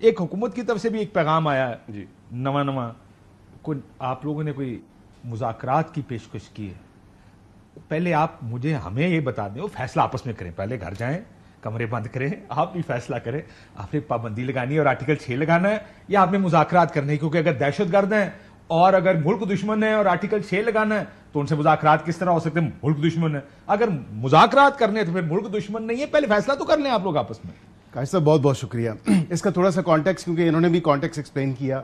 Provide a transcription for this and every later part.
ایک حکومت کی طرف سے بھی ایک پیغام آیا ہے جی نواں کوئی آپ لوگوں نے کوئی مذاکرات کی پیشکش کی ہے. پہلے آپ ہمیں یہ بتا دیں, وہ فیصلہ آپس میں کریں, پہلے گھر جائیں, کمرے بند کریں, آپ بھی فیصلہ کریں آپ نے پابندی لگانی ہے اور آرٹیکل 6 لگانا ہے یا آپ نے مذاکرات کرنے, کیونکہ اگر دہشت گرد ہیں اور اگر ملک دشمن ہے اور آرٹیکل 6 لگانا ہے تو ان سے مذاکرات کس طرح ہو سکتے ہیں؟ ملک دشمن ہے. اگر مذاکرات کرنے ہیں تو پھر ملک دشمن نہیں ہے, پہلے فیصلہ تو کر لیں آپ لوگ آپس میں. قاضی صاحب بہت بہت شکریہ. اس کا تھوڑا سا کانٹیکس, کیونکہ انہوں نے بھی کانٹیکس ایکسپلین کیا,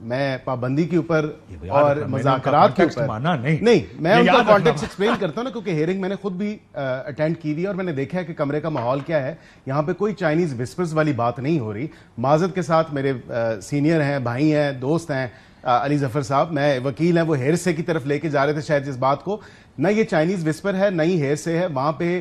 میں پابندی کے اوپر اور مذاکرات کے اوپر نہیں, میں ان کا کانٹیکس ایکسپلین کرتا ہوں نا, کیونکہ ہیئرنگ میں نے خود بھی اٹینڈ کی دی اور میں نے دیکھا ہے کہ کمرے کا ماحول کیا ہے. یہاں پہ کوئی چائنیز وسپرز والی بات نہیں ہو رہی. معذرت کے ساتھ میرے سینئر ہیں, بھائی ہیں, دوست ہیں علی ظفر صاحب, میں وکیل ہیں, وہ ہیر سے کی طرف لے کے جا رہے تھے شاید اس بات کو. نہ یہ چائنیز وسپر ہے نہ ہی ہیر سے ہے. وہاں پہ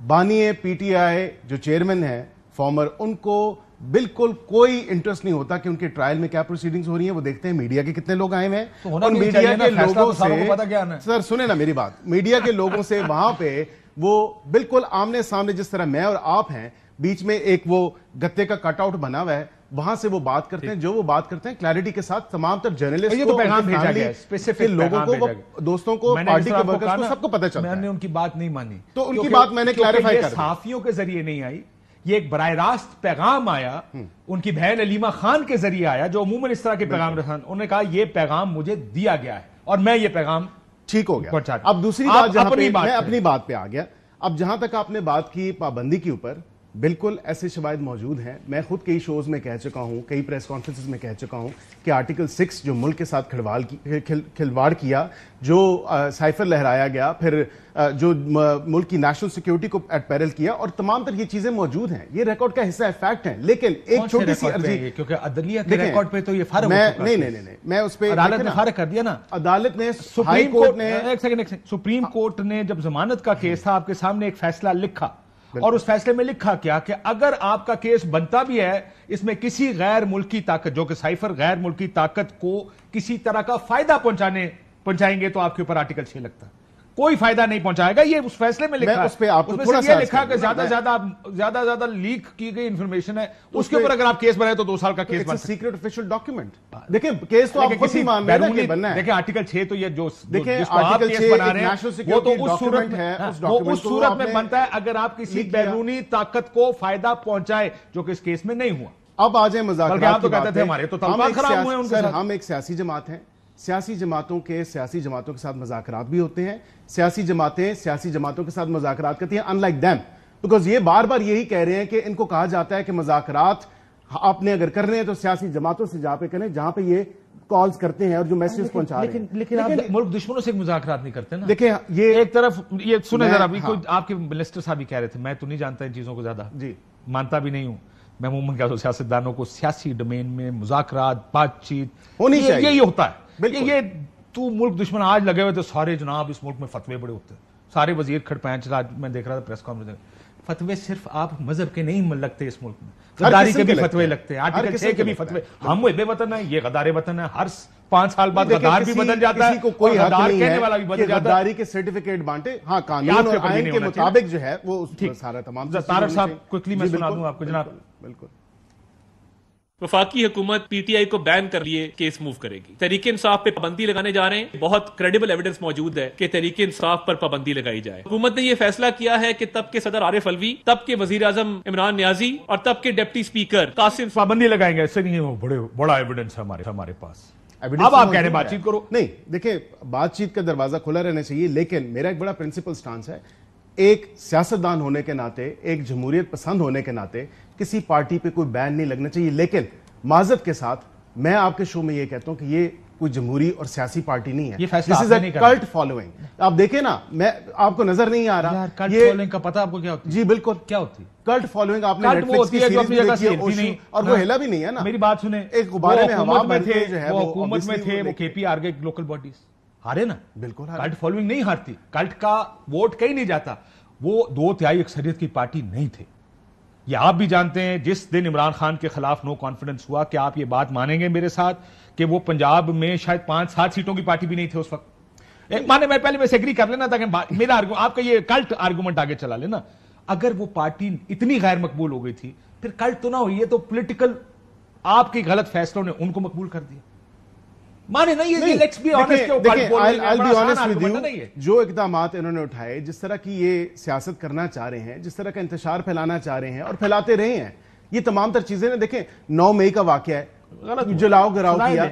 بانی پی ٹی آئی جو چیئرمین ہیں فارمر, ان کو بالکل کوئی انٹرسٹ نہیں ہوتا کہ ان کے ٹرائل میں کیا پروسیڈنگز ہو رہی ہیں. وہ دیکھتے ہیں میڈیا کے کتنے لوگ آئے ہوئے ہیں, اور میڈیا کے لوگوں سے, سر سنیں نا میری بات, میڈیا کے لوگوں سے وہاں پہ وہ بالکل آمنے سامنے, جس طرح میں اور آپ ہیں, بیچ میں ایک وہ گتے کا کٹ آؤٹ بنا ہوا ہے, وہاں سے وہ بات کرتے ہیں جو وہ بات کرتے ہیں کلیئرٹی کے ساتھ. تمام تر جرنلسٹ کو, پیغام بھیجا گیا ہے, اسپیسیفک لوگوں کو, دوستوں کو, پارٹی کے ورکرز کو, سب کو پتہ چلتا ہے. میں نے ان کی بات نہیں مانی, تو ان کی بات میں نے کلیریفائی کر دی. صحافیوں کے ذریعے نہیں آئی, یہ ایک براہ راست پیغام آیا, ان کی بہن علیمہ خان کے ذریعے آیا, جو عموماً اس طرح کے پیغام رسان. انہوں نے کہا یہ پیغام مجھے دیا گیا ہے اور میں یہ پیغام ٹھیک ہو گیا. اب دوسری بات, جہاں پہ میں اپنی بات پہ آ گیا, اب جہاں تک آپ نے بات کی پابندی کے اوپر, بالکل ایسے شواہد موجود ہیں. میں خود کئی شوز میں کہہ چکا ہوں, کئی پریس کانفرنسز میں کہہ چکا ہوں کہ آرٹیکل 6 جو ملک کے ساتھ کھلواڑ کیا, جو سائفر لہرایا گیا, پھر جو ملک کی نیشنل سیکیورٹی کو ایٹ پیرل کیا, اور تمام تر یہ چیزیں موجود ہیں, یہ ریکارڈ کا حصہ ہے, فیکٹ ہیں. لیکن ایک چھوٹی سی عرضی, کیونکہ عدلیہ کے ریکارڈ پہ تو یہ فرق نہیں, میں اس پہ, عدالت نے فرق کر دیا نا. عدالت نے, ہائی کورٹ نے, ایک سیکنڈ, سپریم کورٹ نے جب ضمانت کا کیس تھا آپ کے سامنے, ایک فیصلہ لکھا, اور اس فیصلے میں لکھا کیا کہ اگر آپ کا کیس بنتا بھی ہے, اس میں کسی غیر ملکی طاقت, جو کہ سائفر غیر ملکی طاقت کو کسی طرح کا فائدہ پہنچائیں گے تو آپ کے اوپر آرٹیکل 6 لگتا ہے. کوئی فائدہ نہیں پہنچائے گا, یہ اس فیصلے میں لکھا ہے. اس میں یہ لکھا کہ زیادہ لیک کی گئی انفارمیشن ہے, اس کے اوپر اگر آپ کیس بنائے تو 2 سال کا کیس بن سکتا ہے. Secret official document. دیکھیں کیس تو آپ خود ہی مان رہے ہیں کہ بننا ہے. دیکھیں آرٹیکل 6 تو یہ جو دیکھیں آرٹیکل 6 نیشنل سیکیورٹی ڈاکیومنٹ ہے, وہ اس صورت میں بنتا ہے اگر آپ کسی بیرونی طاقت کو فائدہ پہنچائے, جو کہ اس کیس میں نہیں ہوا. اب آ جائیں مذاکرات کی بات پہ. سر ہم ایک سیاسی جماعت ہیں, سیاسی جماعتوں کے ساتھ مذاکرات بھی ہوتے ہیں, سیاسی جماعتوں کے ساتھ مذاکرات کرتی ہیں, unlike them, because یہ بار بار یہی کہہ رہے ہیں کہ ان کو کہا جاتا ہے کہ مذاکرات آپ نے اگر کرنے ہیں تو سیاسی جماعتوں سے جا پہ کریں جہاں پہ یہ کالز کرتے ہیں اور جو میسیج پہنچا رہے ہیں. لیکن آپ ملک دشمنوں سے مذاکرات نہیں کرتے نا. دیکھیں یہ ایک طرف, یہ سنیں ذرا, ابھی کوئی آپ کے منسٹر صاحب بھی کہہ رہے تھے, میں تو نہیں جانتا ان چیزوں کو زیادہ, جی مانتا بھی نہیں ہوں. میں عموماً کہتا ہوں سیاستدانوں کو سیاسی ڈومین میں مذاکرات, بات چیت ہونی چاہیے, یہی ہوتا ہے. یہ تو ملک دشمن آج لگے ہوئے تو سارے جناب اس ملک میں فتوے بڑے ہوتے ہیں, سارے وزیر کھڑپینچ, میں دیکھ رہا تھا پریس کانفرنس, فتوے صرف آپ مذہب کے نہیں لگتے اس ملک میں, غداری کے بھی فتوے لگتے ہیں, آرٹیکل 6 کے بھی فتوے. ہم بے وطن ہیں, یہ غدار وطن ہے, ہر 5 سال بعد غدار بھی بدل جاتا ہے, کسی کو کوئی حق نہیں ہے کہ ہے غداری کے سرٹیفکیٹ بانٹے. ہاں قانون اور آئین کے مطابق جو ہے وہ سارا تمام. طارق صاحب کوئکلی میں سنا دوں آپ کو جناب. بالکل. وفاقی حکومت پی ٹی آئی کو بین کر لیے کیس موو کرے گی. تحریک انصاف پہ پابندی لگانے جا رہے ہیں, بہت کریڈیبل ایویڈنس موجود ہے کہ تحریک انصاف پر پابندی لگائی جائے. حکومت نے یہ فیصلہ کیا ہے کہ تب کے صدر عارف الوی, تب کے وزیر اعظم عمران نیازی اور تب کے ڈپٹی اسپیکر قاسم پابندی لگائیں گے. ایسے نہیں, بڑا ایویڈنس ہے ہمارے پاس. اب آپ کہہ رہے ہیں بات چیت کرو. نہیں دیکھیں, بات چیت کا دروازہ کھلا رہنا چاہیے, لیکن میرا ایک بڑا پرنسپل سٹانس ہے, ایک سیاستدان ہونے کے ناطے, ایک جمہوریت پسند ہونے کے ناطے کسی پارٹی پہ کوئی بین نہیں لگنا چاہیے. لیکن معذرت کے ساتھ میں آپ کے شو میں یہ کہتا ہوں کہ یہ کوئی جمہوری اور سیاسی پارٹی نہیں ہے. یہ فیصلہ کلٹ فالوئنگ. آپ دیکھیں نا, میں آپ کو نظر نہیں آ رہا کلٹ فالوئنگ کا پتہ آپ کو کیا ہوتی ہے؟ جی بالکل. کیا ہوتی ہے کلٹ فالوئنگ؟ آپ نے نیٹ فلکس کی سیریز بھی دیکھی ہے, اور وہ ہلا بھی نہیں ہے نا. میری بات سنیں, ایک غبارے میں ہوا میں تھے, وہ حکومت میں تھے, وہ کے پی آر گئے, لوکل باڈیز ہارے نا. بالکل. کلٹ فالوئنگ نہیں ہارتی, کلٹ کا ووٹ کہیں نہیں جاتا. وہ 2/3 اکثریت کی پارٹی نہیں تھے. یہ آپ بھی جانتے ہیں. جس دن عمران خان کے خلاف نو کانفیڈنس ہوا, کہ آپ یہ بات مانیں گے میرے ساتھ کہ وہ پنجاب میں شاید 5-7 سیٹوں کی پارٹی بھی نہیں تھے اس وقت. مانے میں پہلے ویسے ایگری کر لینا تھا کہ میرا آپ کا یہ کلٹ آرگومنٹ آگے چلا لینا. اگر وہ پارٹی اتنی غیر مقبول ہو گئی تھی پھر کلٹ تو نہ ہوئی, یہ تو پولیٹیکل آپ کے غلط فیصلوں نے ان کو مقبول کر دیا. مانے نہیں ہے, لیٹس بی آنیسٹ, جو اقدامات انہوں نے اٹھائے, جس طرح کی یہ سیاست کرنا چاہ رہے ہیں, جس طرح کا انتشار پھیلانا چاہ رہے ہیں اور پھیلاتے رہے ہیں, یہ تمام تر چیزیں دیکھیں 9 مئی کا واقعہ ہے, جلاؤ گراؤ کیا,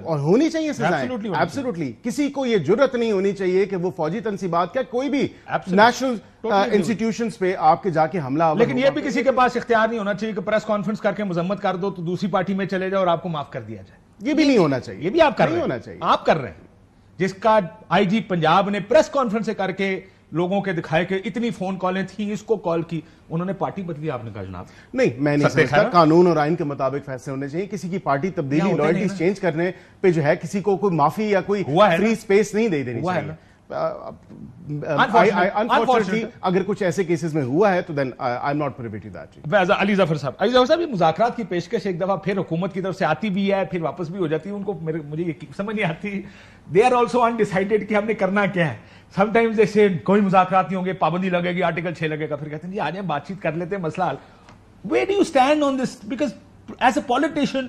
اور ہونی چاہیے سزائیں, ایبسولوٹلی. کسی کو یہ جرت نہیں ہونی چاہیے کہ وہ فوجی تنصیبات کیا کوئی بھی نیشنل انسٹیٹیوشنز پہ آپ کے جا کے حملہ. لیکن یہ بھی کسی کے پاس اختیار نہیں ہونا چاہیے کہ پریس کانفرنس کر کے مذمت کر دو تو دوسری پارٹی میں چلے جاؤ اور آپ کو معاف کر دیا جائے. یہ بھی نہیں ہونا چاہیے, یہ بھی آپ کر رہے ہیں, آپ کر رہے ہیں. جس کا آئی جی پنجاب نے پریس کانفرنس کر کے لوگوں کے دکھائے کہ اتنی فون کالیں تھیں, اس کو کال کی, انہوں نے پارٹی بدلی. آپ نے کہا جناب نہیں, میں نہیں سمجھتا, قانون اور آئین کے مطابق فیصلے ہونے چاہیے. کسی کی پارٹی تبدیلی, لائلٹیز چینج کرنے پہ جو ہے کسی کو کوئی معافی یا کوئی فری سپیس نہیں دے دینی چاہیے. انفارچونیٹلی اگر کچھ ایسے کیسز میں ہوا ہے تو then I am not privy to that. Ali Zafar صاحب, یہ مذاکرات کی پیشکش ایک دفعہ پھر حکومت کی طرف سے آتی بھی ہے, پھر واپس بھی ہو جاتی ہے. ان کو مجھے یہ سمجھ نہیں آتی, دے آر آلسو انڈیسائیڈڈ کہ ہم نے کرنا کیا ہے. سم ٹائمز جیسے کوئی مذاکرات نہیں ہوں گے, پابندی لگے گی, آرٹیکل 6 لگے گا, پھر کہتے ہیں جی آ جائیں بات چیت کر لیتے ہیں, مسئلہ حل. Where do you stand on this, because as a politician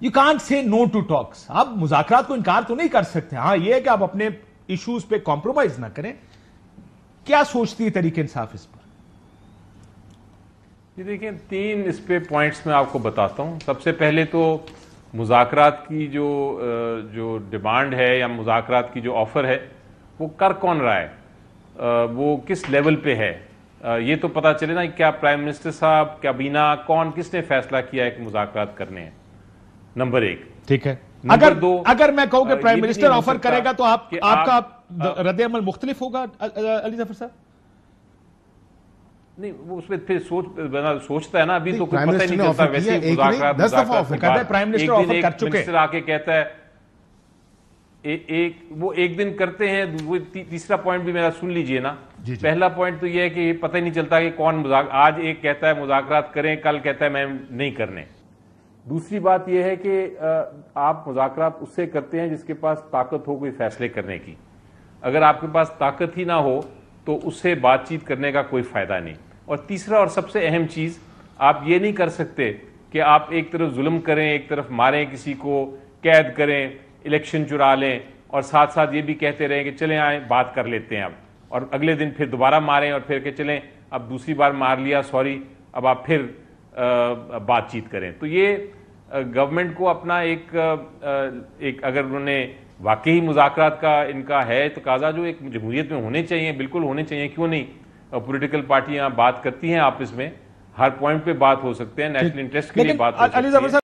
you can't say no to ٹاکس. آپ مذاکرات کو انکار تو نہیں کر سکتے. ہاں یہ ہے کہ آپ اپنے ایشوز پہ کمپرومائز نہ کریں. کیا سوچتی ہے تحریک انصاف اس پر؟ یہ دیکھیں 3 اس پہ پوائنٹس میں آپ کو بتاتا ہوں. سب سے پہلے تو مذاکرات کی جو ڈیمانڈ ہے یا مذاکرات کی جو آفر ہے وہ کر کون رہا ہے, وہ کس لیول پہ ہے, یہ تو پتا چلے نا. کیا پرائم منسٹر صاحب, کابینہ, کون, کس نے فیصلہ کیا ہے کہ مذاکرات کرنے ہیں, نمبر 1. ٹھیک ہے, اگر میں کہوں کہ پرائم منسٹر آفر کرے گا تو آپ کا رد عمل مختلف ہوگا علی ظفر صاحب؟ نہیں, وہ اس پہ پھر سوچتا ہے نا, ابھی تو کچھ پتہ ہی نہیں چلتا. ویسے مذاکرات پرائم منسٹر آفر کر چکے, منسٹر آ کے کہتا ہے وہ ایک دن کرتے ہیں. وہ تیسرا پوائنٹ بھی میرا سن لیجئے نا. پہلا پوائنٹ تو یہ ہے کہ پتہ ہی نہیں چلتا کہ کون آج ایک کہتا ہے مذاکرات کریں, کل کہتا ہے میں نہیں کرنے. دوسری بات یہ ہے کہ آپ مذاکرات اس سے کرتے ہیں جس کے پاس طاقت ہو کوئی فیصلے کرنے کی. اگر آپ کے پاس طاقت ہی نہ ہو تو اس سے بات چیت کرنے کا کوئی فائدہ نہیں. اور تیسرا اور سب سے اہم چیز, آپ یہ نہیں کر سکتے کہ آپ ایک طرف ظلم کریں, ایک طرف ماریں, کسی کو قید کریں, الیکشن چرا لیں, اور ساتھ ساتھ یہ بھی کہتے رہیں کہ چلیں آئیں بات کر لیتے ہیں اب, اور اگلے دن پھر دوبارہ ماریں, اور پھر کہ چلیں اب دوسری بار مار لیا, سوری, اب آپ پھر بات چیت کریں. تو یہ گورنمنٹ کو اپنا ایک اگر انہوں نے واقعی مذاکرات کا ان کا ہے تقاضا جو ایک جمہوریت میں ہونے چاہیے, بالکل ہونے چاہیے, کیوں نہیں. پولیٹیکل پارٹیاں بات کرتی ہیں آپس میں, ہر پوائنٹ پہ بات ہو سکتے ہیں, نیشنل انٹرسٹ کے لیے بات ہو سکتی ہے.